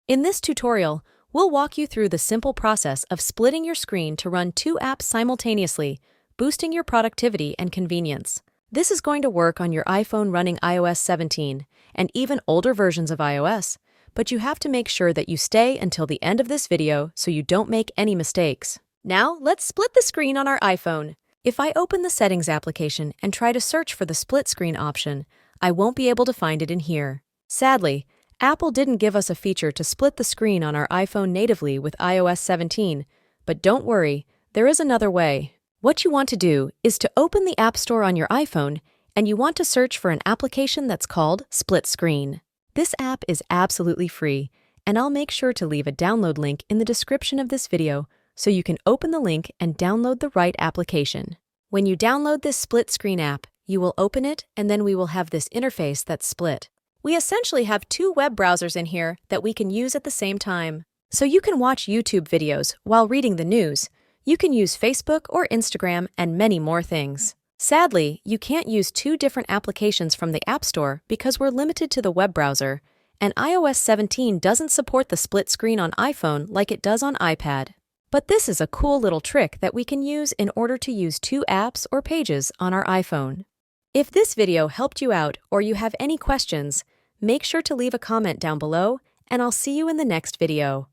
In this tutorial, we'll walk you through the simple process of splitting your screen to run two apps simultaneously, boosting your productivity and convenience. This is going to work on your iPhone running iOS 17 and even older versions of iOS, but you have to make sure that you stay until the end of this video so you don't make any mistakes. Now, let's split the screen on our iPhone. If I open the Settings application and try to search for the split screen option, I won't be able to find it in here. Sadly, Apple didn't give us a feature to split the screen on our iPhone natively with iOS 17, but don't worry, there is another way. What you want to do is to open the App Store on your iPhone, and you want to search for an application that's called Split Screen. This app is absolutely free, and I'll make sure to leave a download link in the description of this video so you can open the link and download the right application. When you download this Split Screen app, you will open it, and then we will have this interface that's split. We essentially have two web browsers in here that we can use at the same time. So you can watch YouTube videos while reading the news. You can use Facebook or Instagram and many more things. Sadly, you can't use two different applications from the App Store because we're limited to the web browser, and iOS 17 doesn't support the split screen on iPhone like it does on iPad. But this is a cool little trick that we can use in order to use two apps or pages on our iPhone. If this video helped you out or you have any questions, make sure to leave a comment down below, and I'll see you in the next video.